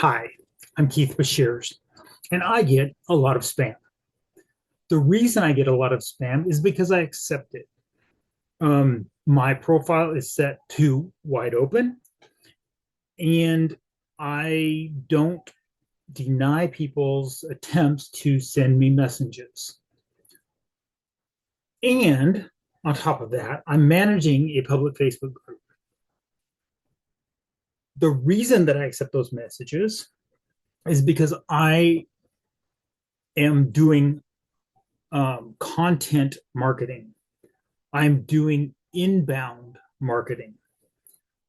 Hi, I'm Keith Bashirs, and I get a lot of spam. The reason I get a lot of spam is because I accept it. My profile is set to wide open, and I don't deny people's attempts to send me messages. And on top of that, I'm managing a public Facebook group. The reason that I accept those messages is because I am doing content marketing. I'm doing inbound marketing.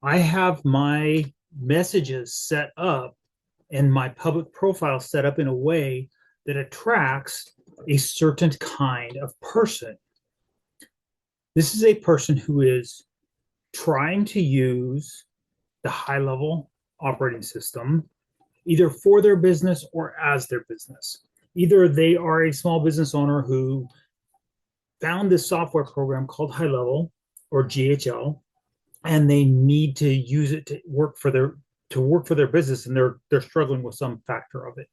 I have my messages set up and my public profile set up in a way that attracts a certain kind of person. This is a person who is trying to use the HighLevel operating system either for their business or as their business. Either they are a small business owner who found this software program called HighLevel or GHL, and they need to use it to work for their business, and they're struggling with some factor of it,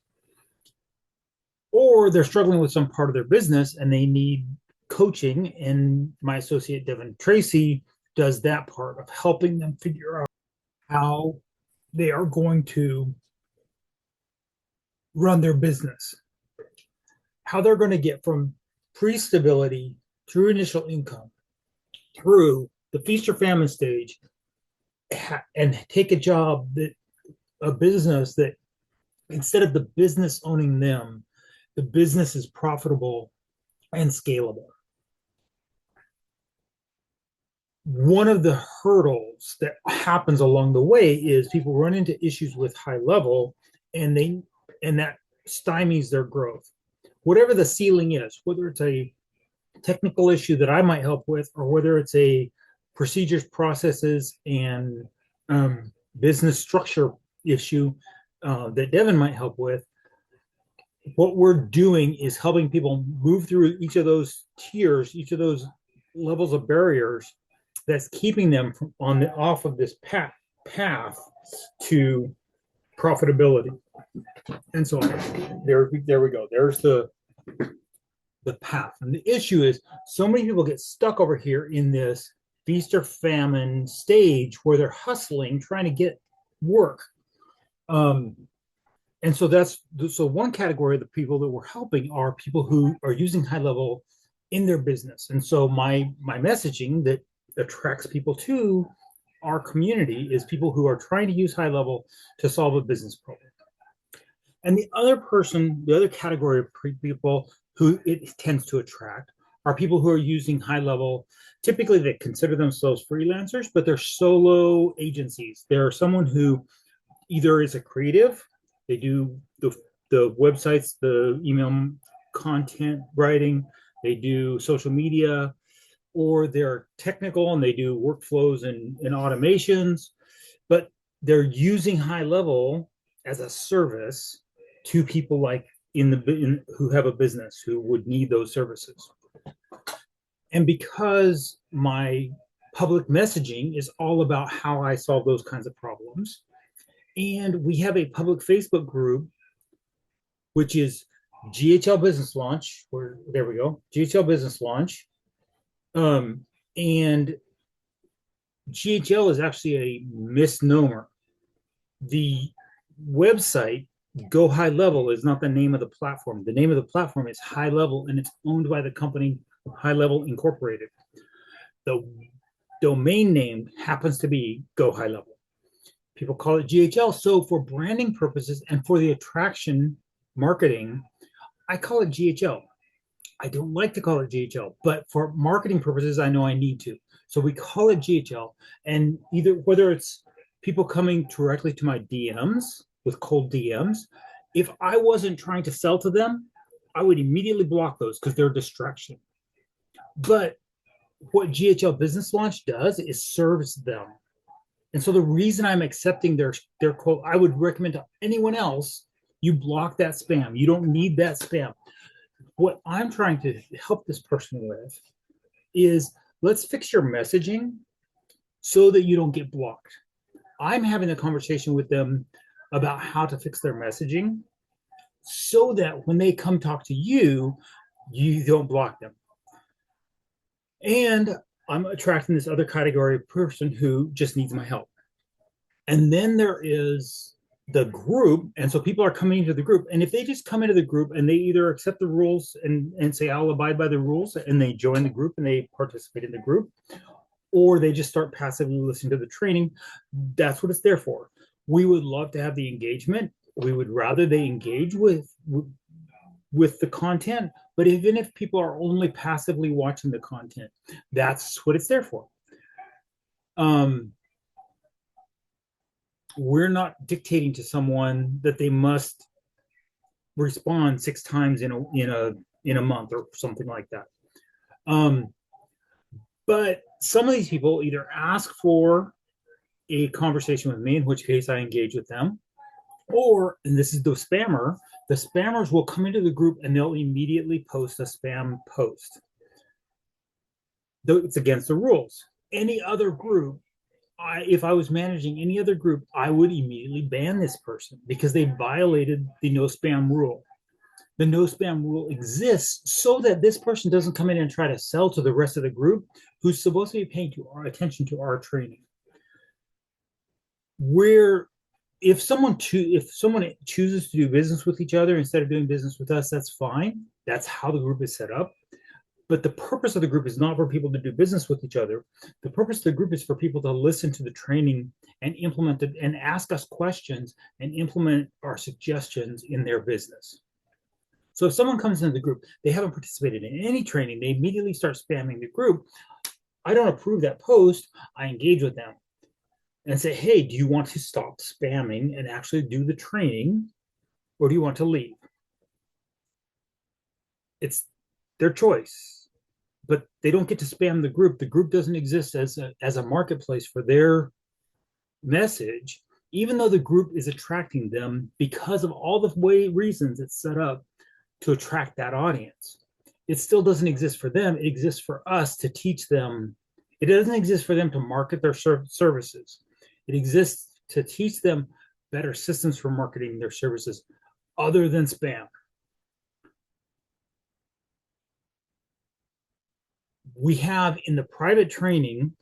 or they're struggling with some part of their business and they need coaching. And my associate Devin Tracy does that part of helping them figure out how they are going to run their business, how they're going to get from pre-stability through initial income through the feast or famine stage and take a business that instead of the business owning them, the business is profitable and scalable. One of the hurdles that happens along the way is people run into issues with HighLevel, and that stymies their growth. Whatever the ceiling is, whether it's a technical issue that I might help with, or whether it's a procedures, processes, and business structure issue that Devin might help with, what we're doing is helping people move through each of those tiers, each of those levels of barriers that's keeping them off of this path to profitability. And so there we go. There's the path. And the issue is so many people get stuck over here in this feast or famine stage where they're hustling, trying to get work. And so one category of the people that we're helping are people who are using HighLevel in their business. And so my messaging that attracts people to our community is people who are trying to use HighLevel to solve a business problem. And the other category of people who it tends to attract are people who are using HighLevel. Typically, they consider themselves freelancers, but they're solo agencies. They're someone who either is a creative, they do the websites, the email content writing, they do social media, or they're technical and they do workflows and automations, but they're using HighLevel as a service to people like who have a business who would need those services. And because my public messaging is all about how I solve those kinds of problems, and we have a public Facebook group, which is GHL Business Launch, there we go, GHL Business Launch. And GHL is actually a misnomer. The website Go HighLevel is not the name of the platform. The name of the platform is HighLevel, and it's owned by the company HighLevel Incorporated. The domain name happens to be Go HighLevel. People call it GHL. So for branding purposes and for the attraction marketing, I call it GHL. I don't like to call it GHL, but for marketing purposes, I know I need to. So we call it GHL. And whether it's people coming directly to my DMs with cold DMs, if I wasn't trying to sell to them, I would immediately block those because they're a distraction. But what GHL Business Launch does is serves them. And so the reason I'm accepting their quote, I would recommend to anyone else, you block that spam. You don't need that spam. What I'm trying to help this person with is let's fix your messaging so that you don't get blocked. I'm having a conversation with them about how to fix their messaging so that when they come talk to you, you don't block them. And I'm attracting this other category of person who just needs my help. And then there is the group. And so people are coming into the group. And if they just come into the group and they either accept the rules and say, I'll abide by the rules, and they join the group and they participate in the group, or they just start passively listening to the training, that's what it's there for. We would love to have the engagement. We would rather they engage with the content. But even if people are only passively watching the content, that's what it's there for. We're not dictating to someone that they must respond 6 times in a month or something like that. But some of these people either ask for a conversation with me, in which case I engage with them, or, and this is the spammers will come into the group and they'll immediately post a spam post. Though it's against the rules. Any other group, if I was managing any other group, I would immediately ban this person because they violated the no spam rule. The no spam rule exists so that this person doesn't come in and try to sell to the rest of the group who's supposed to be paying attention to our training. Where if someone chooses to do business with each other instead of doing business with us, that's fine. That's how the group is set up. But the purpose of the group is not for people to do business with each other. The purpose of the group is for people to listen to the training and implement it and ask us questions and implement our suggestions in their business. So if someone comes into the group, they haven't participated in any training, they immediately start spamming the group. I don't approve that post. I engage with them and say, hey, do you want to stop spamming and actually do the training, or do you want to leave? It's their choice, but they don't get to spam the group. The group doesn't exist as a marketplace for their message, even though the group is attracting them because of all the reasons it's set up to attract that audience. It still doesn't exist for them. It exists for us to teach them. It doesn't exist for them to market their services. It exists to teach them better systems for marketing their services other than spam. We have in the private training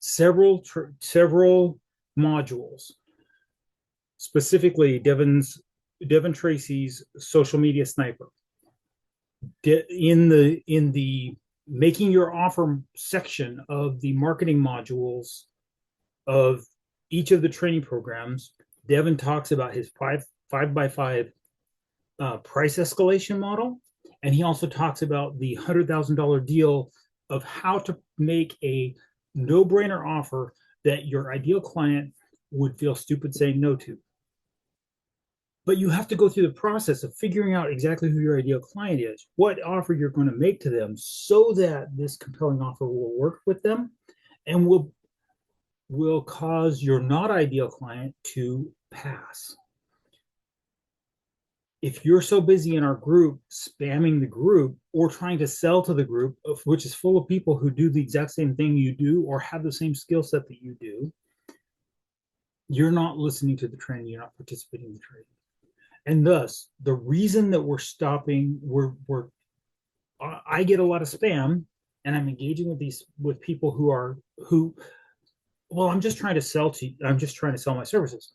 several modules, specifically Devin Tracy's social media sniper. In the making your offer section of the marketing modules of each of the training programs, Devin talks about his 5x5 price escalation model. And he also talks about the $100,000 deal of how to make a no-brainer offer that your ideal client would feel stupid saying no to. But you have to go through the process of figuring out exactly who your ideal client is, what offer you're going to make to them so that this compelling offer will work with them and will cause your not ideal client to pass. If you're so busy in our group spamming the group or trying to sell to the group, which is full of people who do the exact same thing you do or have the same skill set that you do, you're not listening to the training, you're not participating in the training. And thus, the reason that we're stopping, I get a lot of spam, and I'm engaging with people who, well, I'm just trying to sell my services.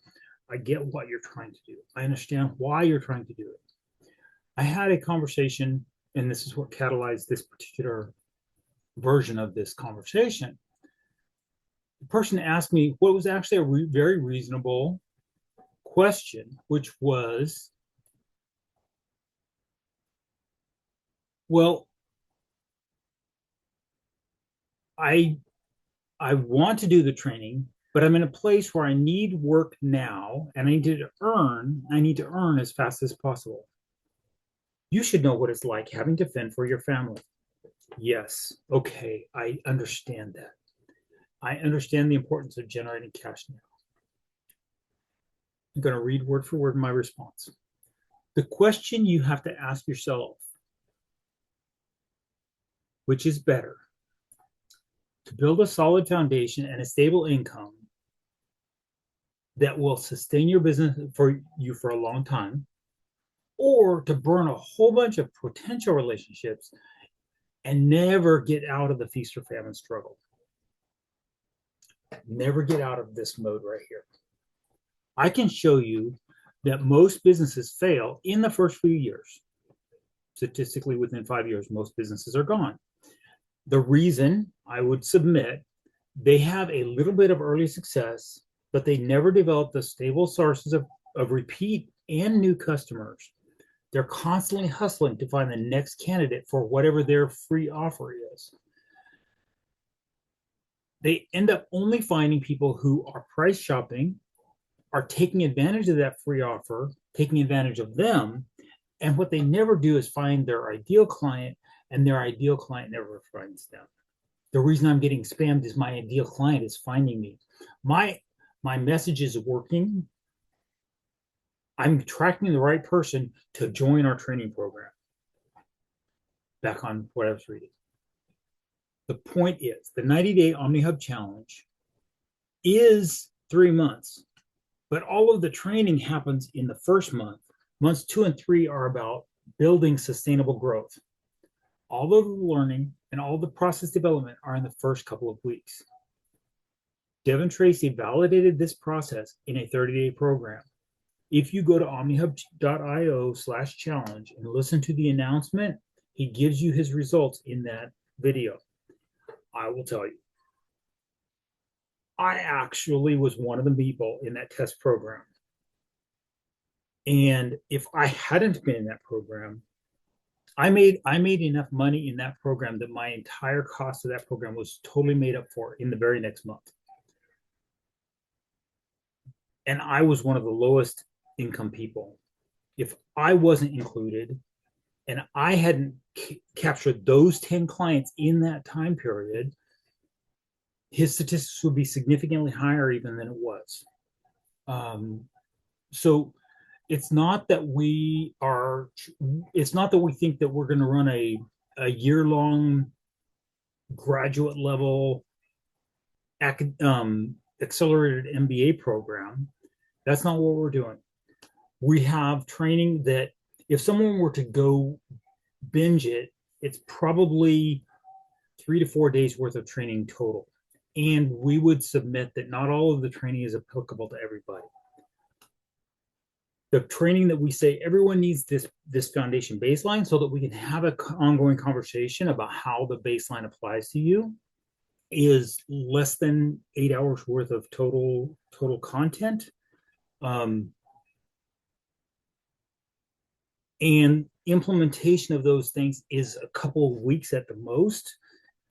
I get what you're trying to do. I understand why you're trying to do it. I had a conversation, and this is what catalyzed this particular version of this conversation. The person asked me what was actually a very reasonable question, which was, well, I want to do the training, but I'm in a place where I need work now and I need to earn as fast as possible. You should know what it's like having to fend for your family. Yes. Okay. I understand that. I understand the importance of generating cash now. I'm going to read word for word my response. The question you have to ask yourself, which is better, to build a solid foundation and a stable income, that will sustain your business for you for a long time, or to burn a whole bunch of potential relationships and never get out of the feast or famine struggle. Never get out of this mode right here. I can show you that most businesses fail in the first few years. Statistically, within 5 years, most businesses are gone. The reason I would submit, they have a little bit of early success, but they never develop the stable sources of repeat and new customers. They're constantly hustling to find the next candidate for whatever their free offer is. They end up only finding people who are price shopping, are taking advantage of that free offer, taking advantage of them. And what they never do is find their ideal client, and their ideal client never finds them. The reason I'm getting spammed is my ideal client is finding me. My message is working. I'm attracting the right person to join our training program. Back on what I was reading. The point is, the 90-day Omny Hub challenge is 3 months, but all of the training happens in the first month. Months 2 and 3 are about building sustainable growth. All of the learning and all the process development are in the first couple of weeks. Devin Tracy validated this process in a 30-day program. If you go to omnyhub.io/challenge and listen to the announcement, he gives you his results in that video. I will tell you, I actually was one of the people in that test program. And if I hadn't been in that program, I made enough money in that program that my entire cost of that program was totally made up for in the very next month. And I was one of the lowest income people. If I wasn't included and I hadn't captured those 10 clients in that time period, his statistics would be significantly higher even than it was. So it's not that we think that we're going to run a year-long graduate level accelerated MBA program. That's not what we're doing. We have training that if someone were to go binge it, it's probably 3 to 4 days worth of training total. And we would submit that not all of the training is applicable to everybody. The training that we say everyone needs this foundation baseline so that we can have an ongoing conversation about how the baseline applies to you is less than 8 hours worth of total content. And implementation of those things is a couple of weeks at the most.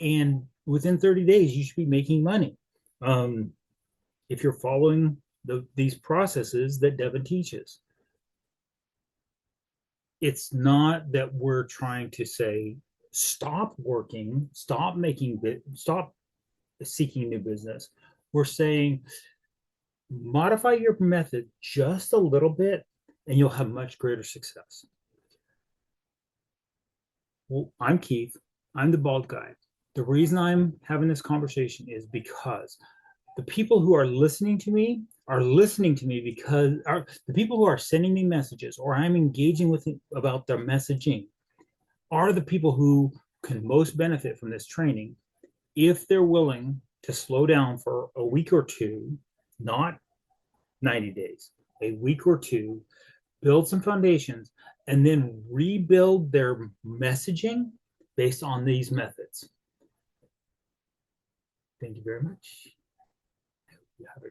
And within 30 days, you should be making money. If you're following these processes that Devin teaches. It's not that we're trying to say, stop working, stop seeking new business. We're saying, modify your method just a little bit and you'll have much greater success. Well, I'm Keith. I'm the bald guy. The reason I'm having this conversation is because the people who are listening to me because the people who are sending me messages or I'm engaging with about their messaging are the people who can most benefit from this training if they're willing to slow down for a week or two, not 90 days, a week or two, build some foundations, and then rebuild their messaging based on these methods. Thank you very much. You have a